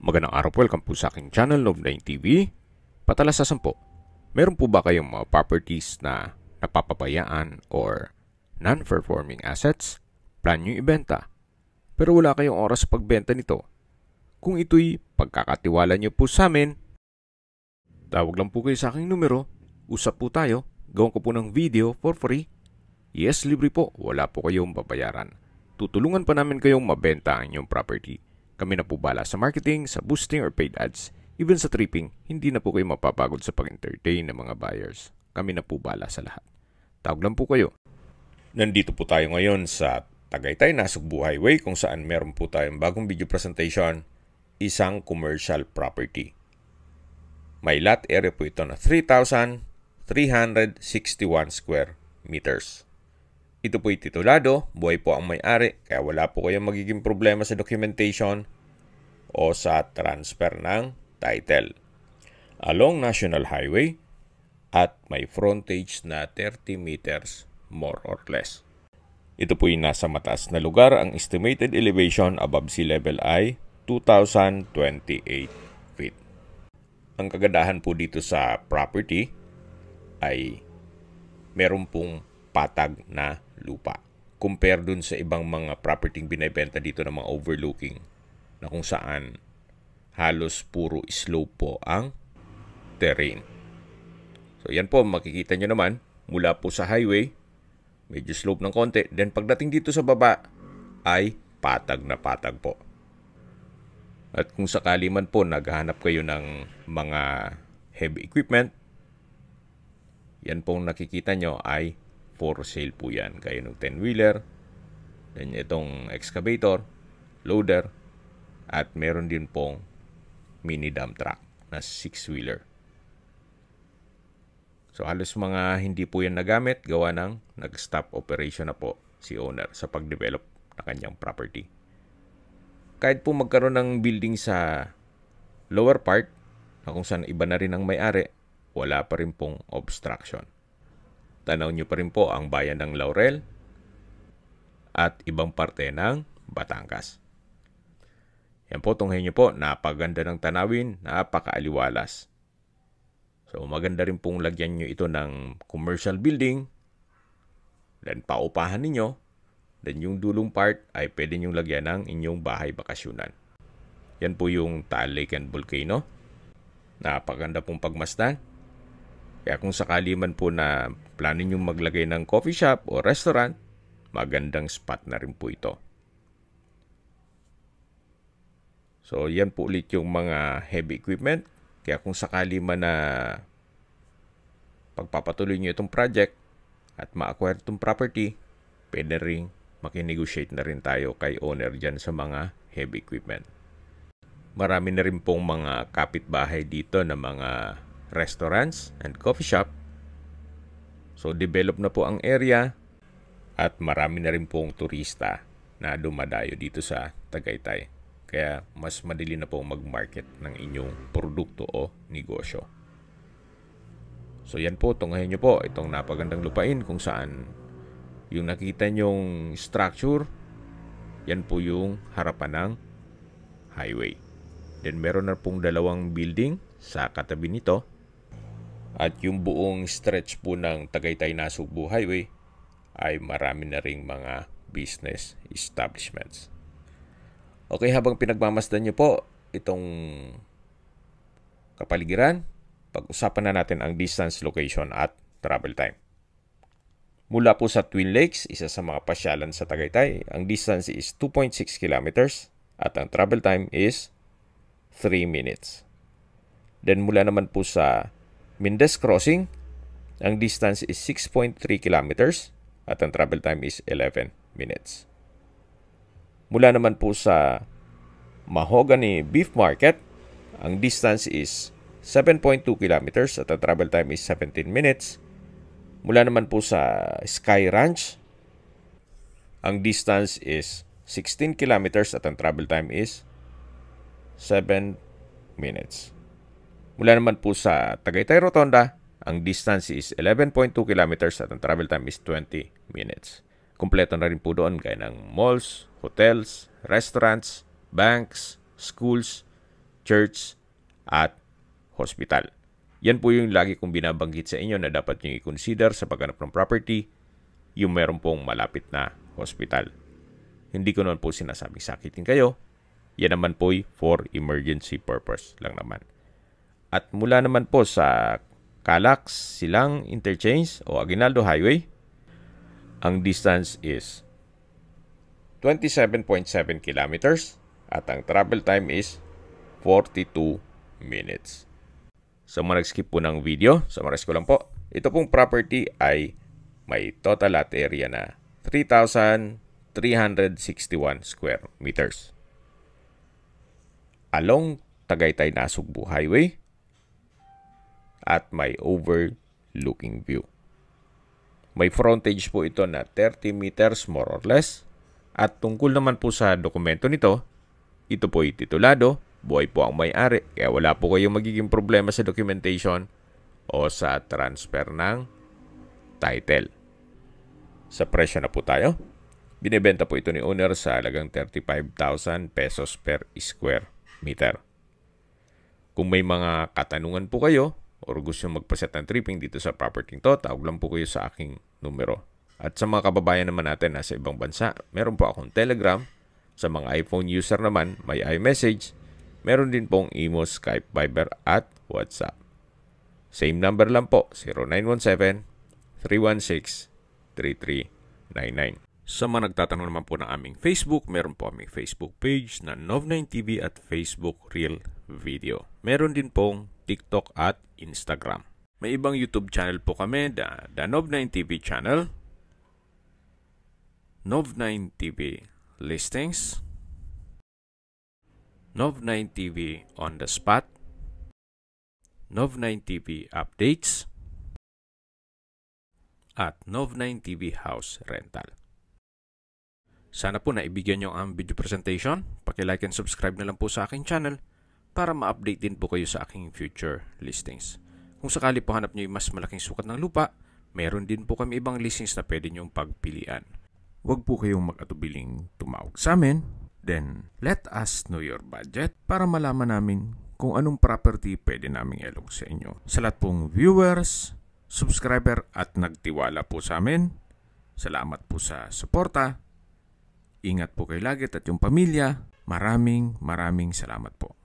Magandang araw po, welcome po sa aking channel, Love9 TV. Patalasasan po, meron po ba kayong mga properties na napapabayaan or non-performing assets? Plan nyo ibenta, pero wala kayong oras sa pagbenta nito. Kung ito'y pagkakatiwala nyo po sa amin, tawag lang po kayo sa aking numero, usap po tayo, gawin ko po ng video for free. Yes, libre po, wala po kayong babayaran. Tutulungan pa namin kayong mabenta ang inyong property. Kami na po bala sa marketing, sa boosting or paid ads. Even sa tripping, hindi na po kayo mapapagod sa pag-entertain ng mga buyers. Kami na po bala sa lahat. Tawag lang po kayo. Nandito po tayo ngayon sa Tagaytay, Nasugbu Highway, kung saan meron po tayong bagong video presentation, isang commercial property. May lot area po ito na 3,361 square meters. Ito po'y titulado, buhay po ang may-ari, kaya wala po kayong magiging problema sa documentation o sa transfer ng title. Along National Highway at may frontage na 30 meters more or less. Ito po'y nasa mataas na lugar. Ang estimated elevation above sea level ay 2,028 feet. Ang kagandahan po dito sa property ay meron pong patag na lupa. Compare dun sa ibang mga property binibenta dito ng mga overlooking na kung saan halos puro slope po ang terrain. So yan po, makikita nyo naman mula po sa highway, medyo slope ng konti. Then pagdating dito sa baba ay patag na patag po. At kung sakali man po naghahanap kayo ng mga heavy equipment, yan pong nakikita nyo ay for sale po yan. Kaya ng 10-wheeler, then itong excavator, loader, at meron din pong mini dump truck na 6-wheeler. So halos mga hindi po yan nagamit, gawa ng nag-stop operation na po si owner sa pag-develop na kanyang property. Kahit po magkaroon ng building sa lower part, na kung saan iba na rin ang may-ari, wala pa rin pong obstruction. Tanaw nyo pa rin po ang bayan ng Laurel at ibang parte ng Batangas. Yan po, tunghayin nyo po, napaganda ng tanawin, napakaaliwalas. So maganda rin pong lagyan nyo ito ng commercial building, then paupahan ninyo, then yung dulong part ay pwede nyo lagyan ng inyong bahay bakasyunan. Yan po yung Taal Lake and Volcano. Napaganda pong pagmasdan. Kaya kung sakali man po na plano nyo maglagay ng coffee shop o restaurant, magandang spot na rin po ito. So yan po ulit yung mga heavy equipment. Kaya kung sakali man na pagpapatuloy nyo itong project at ma-acquire itong property, pwede rin makinegotiate na rin tayo kay owner dyan sa mga heavy equipment. Marami na rin pong mga kapitbahay dito na mga restaurants and coffee shop. So develop na po ang area at marami na rin pong turista na dumadayo dito sa Tagaytay. Kaya mas madali na po mag-market ng inyong produkto o negosyo. So yan po, tunghayin nyo po itong napagandang lupain kung saan yung nakita nyong structure, yan po yung harapan ng highway. Then meron na pong dalawang building sa katabi nito. At yung buong stretch po ng Tagaytay Nasugbu Highway ay marami na ring mga business establishments. Okay, habang pinagmamasdan nyo po itong kapaligiran, pag-usapan na natin ang distance, location at travel time. Mula po sa Twin Lakes, isa sa mga pasyalan sa Tagaytay, ang distance is 2.6 kilometers at ang travel time is 3 minutes. Then mula naman po sa Mendez Crossing, ang distance is 6.3 kilometers at ang travel time is 11 minutes. Mula naman po sa Mahogany Beef Market, ang distance is 7.2 kilometers at ang travel time is 17 minutes. Mula naman po sa Sky Ranch, ang distance is 16 kilometers at ang travel time is 7 minutes. Mula naman po sa Tagaytay Rotonda, ang distance is 11.2 kilometers at ang travel time is 20 minutes. Kumpleto na rin po doon gaya ng malls, hotels, restaurants, banks, schools, church, at hospital. Yan po yung lagi kong binabanggit sa inyo na dapat nyo i-consider sa paghanap ng property, yung meron pong malapit na hospital. Hindi ko naman po sinasabing sakitin kayo. Yan naman po for emergency purpose lang naman. At mula naman po sa Calax, Silang Interchange o Aguinaldo Highway, ang distance is 27.7 kilometers at ang travel time is 42 minutes. Sa mga nag-skip po ng video, summarize ko lang po. Ito pong property ay may total lot area na 3,361 square meters. Along Tagaytay-Nasugbu Highway at may overlooking view. May frontage po ito na 30 meters more or less. At tungkol naman po sa dokumento nito, ito po ay titulado, buhay po ang may-ari, kaya wala po kayong magiging problema sa documentation o sa transfer ng title. Sa presyo na po tayo. Binibenta po ito ni owner sa halagang 35,000 pesos per square meter. Kung may mga katanungan po kayo o gusto magpaset ng tripping dito sa property to, tawag lang po kayo sa aking numero. At sa mga kababayan naman natin nasa ibang bansa, meron po akong Telegram. Sa mga iPhone user naman, may iMessage. Meron din pong Imo, Skype, Viber at WhatsApp. Same number lang po, 0917-316-3399. Sa mga nagtatanong naman po ng aming Facebook, meron po aming Facebook page na Nov9TV at Facebook Real Video. Meron din pong TikTok at Instagram. May ibang YouTube channel po kami, the Nov9TV channel, Nov9TV Listings, Nov9TV On The Spot, Nov9TV Updates, at Nov9TV House Rental. Sana po naibigyan nyo ang video presentation. Paki-like and subscribe na lang po sa aking channel para ma-update din po kayo sa aking future listings. Kung sakali po hanap nyo yung mas malaking sukat ng lupa, meron din po kami ibang listings na pwede nyong pagpilian. Huwag po kayong mag-atubiling tumawag sa amin. Then, let us know your budget para malaman namin kung anong property pwede naming ilog sa inyo. Sa lahat pong viewers, subscriber at nagtiwala po sa amin, salamat po sa suporta. Ingat po kayo lagi at yung pamilya. Maraming salamat po.